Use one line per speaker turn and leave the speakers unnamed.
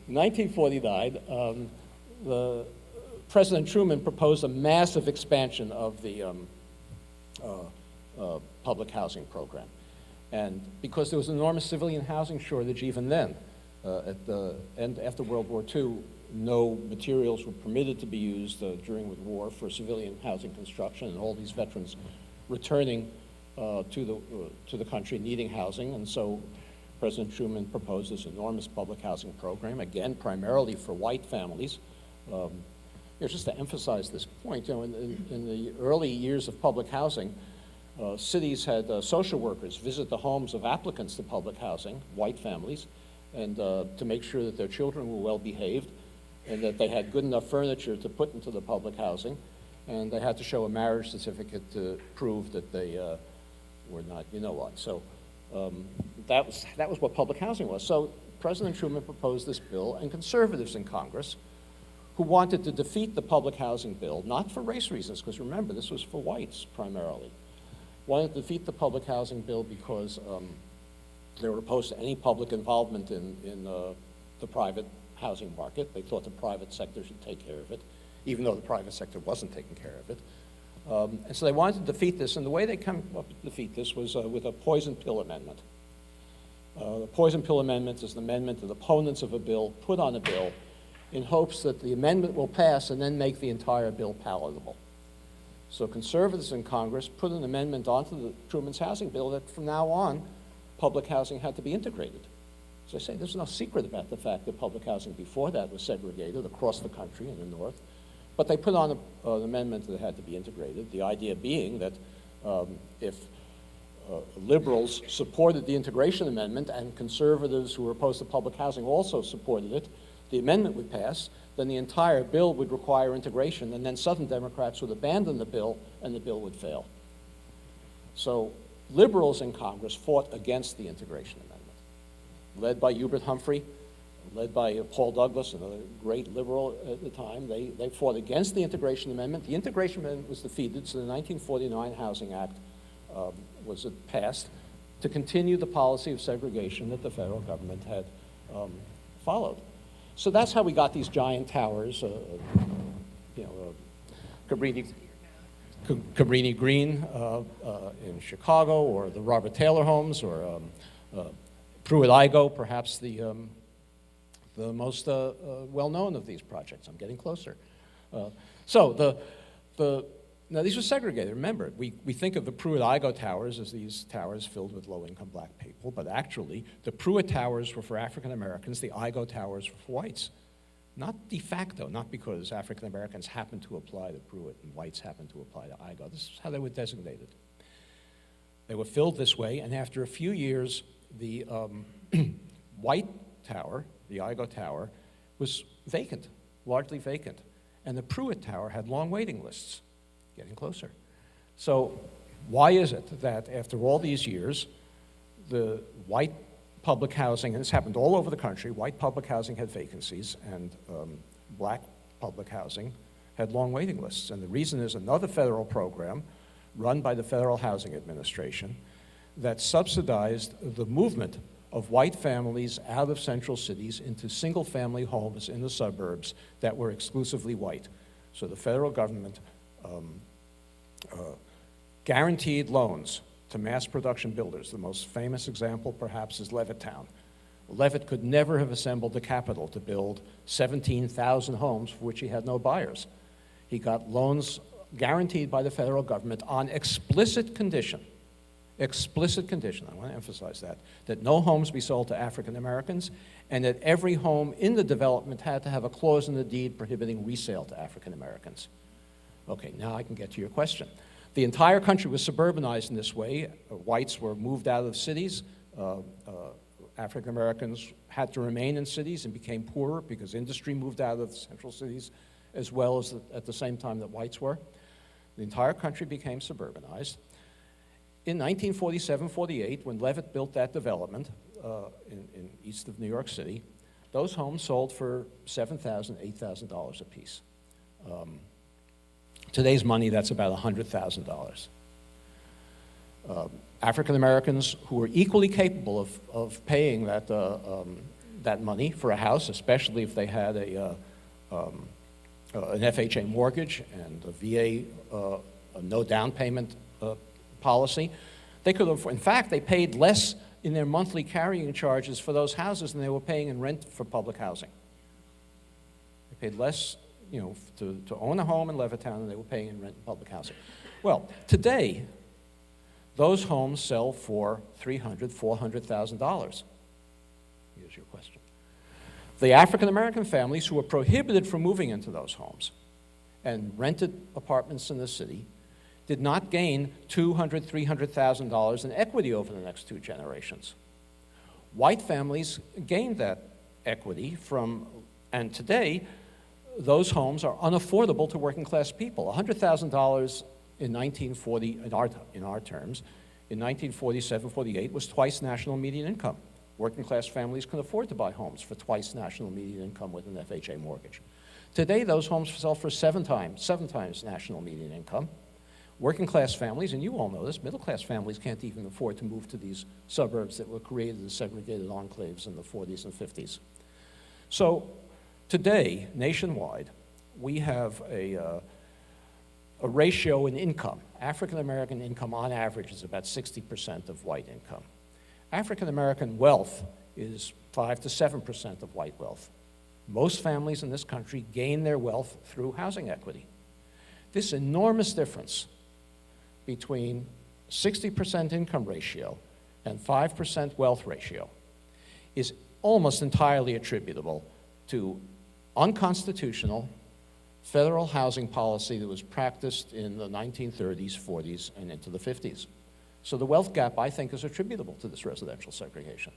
In 1949, President Truman proposed a massive expansion of the public housing program. And because there was an enormous civilian housing shortage even then, at the end, after World War II, no materials were permitted to be used during the war for civilian housing construction, and all these veterans returning to the country needing housing. And so President Truman proposed this enormous public housing program, again, primarily for white families. Just to emphasize this point, in the early years of public housing, cities had social workers visit the homes of applicants to public housing, white families, and to make sure that their children were well behaved and that they had good enough furniture to put into the public housing, and they had to show a marriage certificate to prove that they were not, you know what. So that was what public housing was. So President Truman proposed this bill, and conservatives in Congress who wanted to defeat the public housing bill, not for race reasons, because remember, this was for whites primarily, wanted to defeat the public housing bill because they were opposed to any public involvement in the private housing market. They thought the private sector should take care of it, even though the private sector wasn't taking care of it. And so they wanted to defeat this, and the way they come up to defeat this was with a poison pill amendment. The poison pill amendment is an amendment that opponents of a bill put on a bill in hopes that the amendment will pass and then make the entire bill palatable. So conservatives in Congress put an amendment onto the Truman's housing bill that from now on, public housing had to be integrated. So I say there's no secret about the fact that public housing before that was segregated across the country in the North. But they put on an amendment that had to be integrated, the idea being that if liberals supported the integration amendment and conservatives who were opposed to public housing also supported it, the amendment would pass, then the entire bill would require integration, and then Southern Democrats would abandon the bill and the bill would fail. So liberals in Congress fought against the integration amendment, led by Hubert Humphrey, led by Paul Douglas, another great liberal at the time. They fought against the integration amendment. The integration amendment was defeated, so the 1949 Housing Act was passed to continue the policy of segregation that the federal government had followed. So that's how we got these giant towers, Cabrini Green in Chicago, or the Robert Taylor homes, or Pruitt-Igoe, perhaps the most well-known of these projects. I'm getting closer. Now these were segregated. Remember, we think of the Pruitt-Igoe towers as these towers filled with low-income black people, but actually the Pruitt towers were for African Americans, the Igoe towers were for whites. Not de facto, not because African Americans happened to apply to Pruitt and whites happened to apply to Igoe. This is how they were designated. They were filled this way, and after a few years, the white tower, the Igoe tower, was vacant, largely vacant. And the Pruitt tower had long waiting lists, getting closer. So why is it that after all these years, the white public housing, and this happened all over the country, white public housing had vacancies and black public housing had long waiting lists? And the reason is another federal program run by the Federal Housing Administration that subsidized the movement of white families out of central cities into single-family homes in the suburbs that were exclusively white. So the federal government guaranteed loans to mass production builders. The most famous example, perhaps, is Levittown. Levitt could never have assembled the capital to build 17,000 homes for which he had no buyers. He got loans guaranteed by the federal government on explicit condition, I want to emphasize that no homes be sold to African Americans, and that every home in the development had to have a clause in the deed prohibiting resale to African Americans. Okay, now I can get to your question. The entire country was suburbanized in this way. Whites were moved out of cities. African Americans had to remain in cities and became poorer because industry moved out of central cities as well as at the same time that whites were. The entire country became suburbanized. In 1947-48, when Levitt built that development in east of New York City, those homes sold for $7,000, $8,000 apiece. Today's money, that's about $100,000. African Americans who were equally capable of paying that that money for a house, especially if they had an FHA mortgage and a VA a no down payment policy. They could have, in fact, they paid less in their monthly carrying charges for those houses than they were paying in rent for public housing. They paid less, to own a home in Levittown than they were paying in rent in public housing. Well, today, those homes sell for $300,000, $400,000. Here's your question. The African-American families who were prohibited from moving into those homes and rented apartments in the city did not gain $200,000, $300,000 in equity over the next 2 generations. White families gained that equity and today, those homes are unaffordable to working class people. $100,000 in 1940, in our terms, in 1947, 48, was twice national median income. Working class families can afford to buy homes for twice national median income with an FHA mortgage. Today, those homes sell for seven times national median income. Working class families, and you all know this, middle class families can't even afford to move to these suburbs that were created as segregated enclaves in the 40s and 50s. So today, nationwide, we have a ratio in income. African American income on average is about 60% of white income. African American wealth is 5 to 7% of white wealth. Most families in this country gain their wealth through housing equity. This enormous difference between 60% income ratio and 5% wealth ratio is almost entirely attributable to unconstitutional federal housing policy that was practiced in the 1930s, 40s, and into the 50s. So the wealth gap, I think, is attributable to this residential segregation.